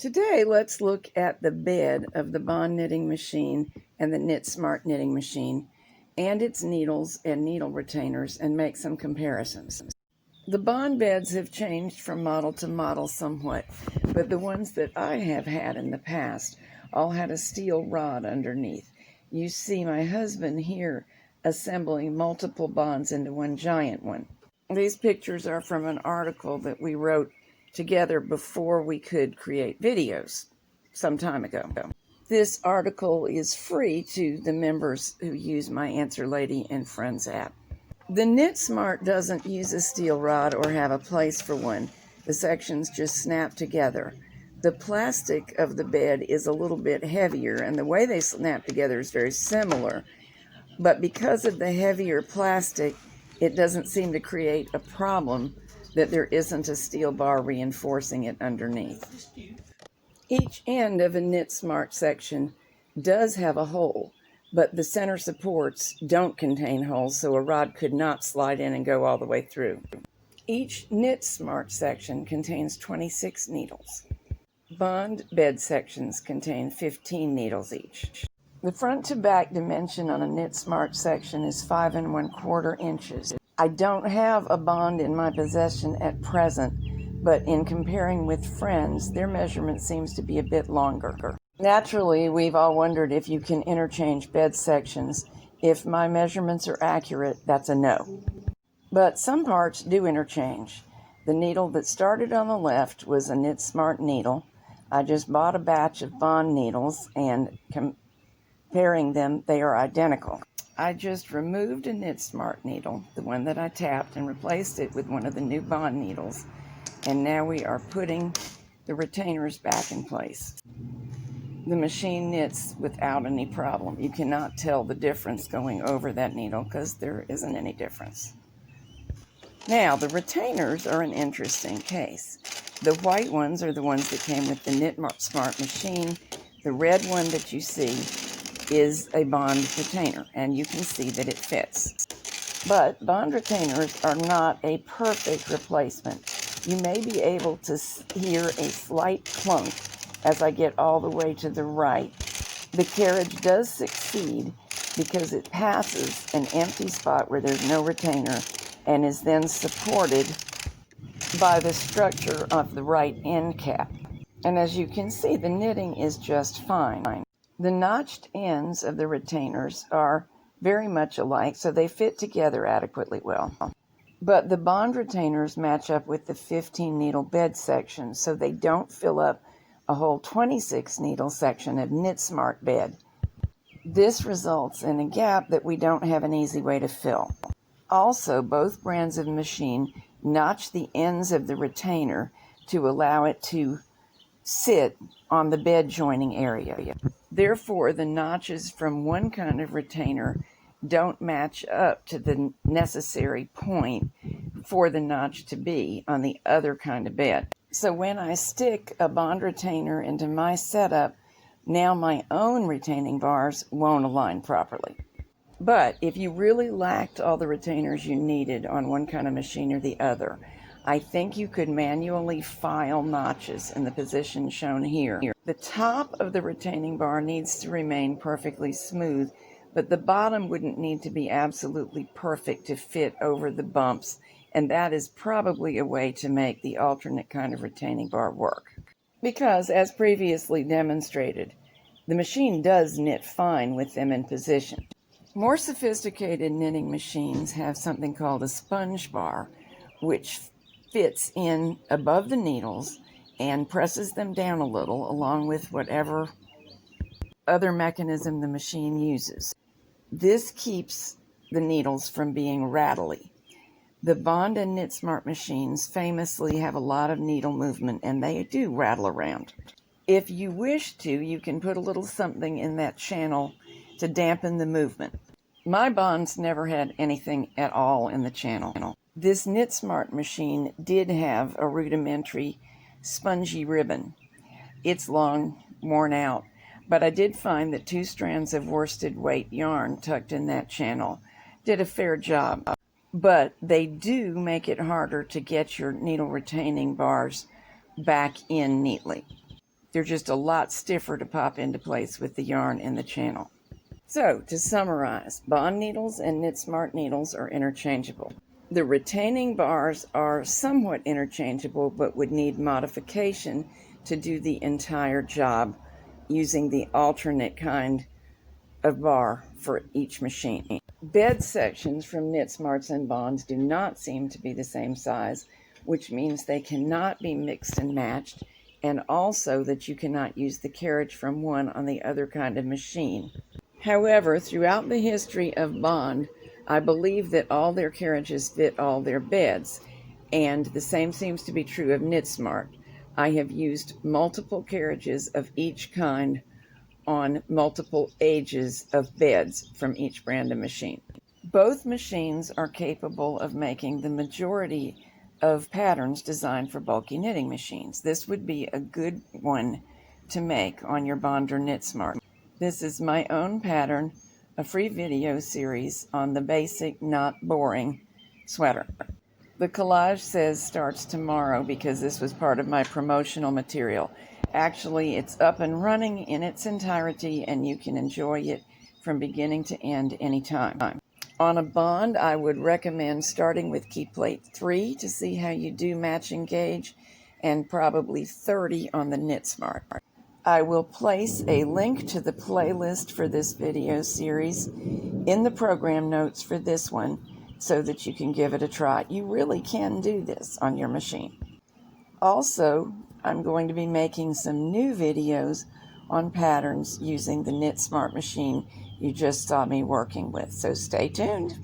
Today, let's look at the bed of the Bond knitting machine and the Knitsmart knitting machine and its needles and needle retainers and make some comparisons. The Bond beds have changed from model to model somewhat, but the ones that I have had in the past all had a steel rod underneath. You see my husband here assembling multiple Bonds into one giant one. These pictures are from an article that we wrote together before we could create videos some time ago. This article is free to the members who use my Answer Lady and Friends app. The Knitsmart doesn't use a steel rod or have a place for one. The sections just snap together. The plastic of the bed is a little bit heavier, and the way they snap together is very similar. But because of the heavier plastic, it doesn't seem to create a problem that there isn't a steel bar reinforcing it underneath. Each end of a Knitsmart section does have a hole, but the center supports don't contain holes, so a rod could not slide in and go all the way through. Each Knitsmart section contains 26 needles. Bond bed sections contain 15 needles each. The front to back dimension on a Knitsmart section is 5 1/4 inches. I don't have a Bond in my possession at present, but in comparing with friends, their measurement seems to be a bit longer. Naturally, we've all wondered if you can interchange bed sections. If my measurements are accurate, that's a no. But some parts do interchange. The needle that started on the left was a Knitsmart needle. I just bought a batch of Bond needles, and comparing them, they are identical. I just removed a Knitsmart needle, the one that I tapped, and replaced it with one of the new Bond needles. And now we are putting the retainers back in place. The machine knits without any problem. You cannot tell the difference going over that needle because there isn't any difference. Now, the retainers are an interesting case. The white ones are the ones that came with the Knitsmart machine. The red one that you see is a Bond retainer, and you can see that it fits. But Bond retainers are not a perfect replacement. You may be able to hear a slight clunk as I get all the way to the right. The carriage does succeed because it passes an empty spot where there's no retainer and is then supported by the structure of the right end cap. And as you can see, the knitting is just fine. The notched ends of the retainers are very much alike, so they fit together adequately well. But the Bond retainers match up with the 15 needle bed section, so they don't fill up a whole 26 needle section of Knitsmart bed. This results in a gap that we don't have an easy way to fill. Also, both brands of machine notch the ends of the retainer to allow it to sit on the bed joining area. Therefore, the notches from one kind of retainer don't match up to the necessary point for the notch to be on the other kind of bed. So when I stick a Bond retainer into my setup, now my own retaining bars won't align properly. But if you really lacked all the retainers you needed on one kind of machine or the other, I think you could manually file notches in the position shown here. The top of the retaining bar needs to remain perfectly smooth, but the bottom wouldn't need to be absolutely perfect to fit over the bumps, and that is probably a way to make the alternate kind of retaining bar work. Because, as previously demonstrated, the machine does knit fine with them in position. More sophisticated knitting machines have something called a sponge bar, which fits in above the needles and presses them down a little along with whatever other mechanism the machine uses. This keeps the needles from being rattly. The Bond and Knitsmart machines famously have a lot of needle movement, and they do rattle around. If you wish to, you can put a little something in that channel to dampen the movement. My Bonds never had anything at all in the channel. This Knitsmart machine did have a rudimentary spongy ribbon. It's long, worn out, but I did find that 2 strands of worsted weight yarn tucked in that channel did a fair job. But they do make it harder to get your needle retaining bars back in neatly. They're just a lot stiffer to pop into place with the yarn in the channel. So, to summarize, Bond needles and Knitsmart needles are interchangeable. The retaining bars are somewhat interchangeable, but would need modification to do the entire job using the alternate kind of bar for each machine. Bed sections from Knitsmarts and Bonds do not seem to be the same size, which means they cannot be mixed and matched, and also that you cannot use the carriage from one on the other kind of machine. However, throughout the history of Bond, I believe that all their carriages fit all their beds, and the same seems to be true of Knitsmart. I have used multiple carriages of each kind on multiple ages of beds from each brand of machine. Both machines are capable of making the majority of patterns designed for bulky knitting machines. This would be a good one to make on your Bond or Knitsmart. This is my own pattern, a free video series on the basic, not boring sweater. The collage says starts tomorrow because this was part of my promotional material. Actually, it's up and running in its entirety, and you can enjoy it from beginning to end anytime. On a Bond, I would recommend starting with key plate 3 to see how you do matching gauge, and probably 30 on the Knitsmart. I will place a link to the playlist for this video series in the program notes for this one so that you can give it a try. You really can do this on your machine. Also, I'm going to be making some new videos on patterns using the Knitsmart machine you just saw me working with, so stay tuned.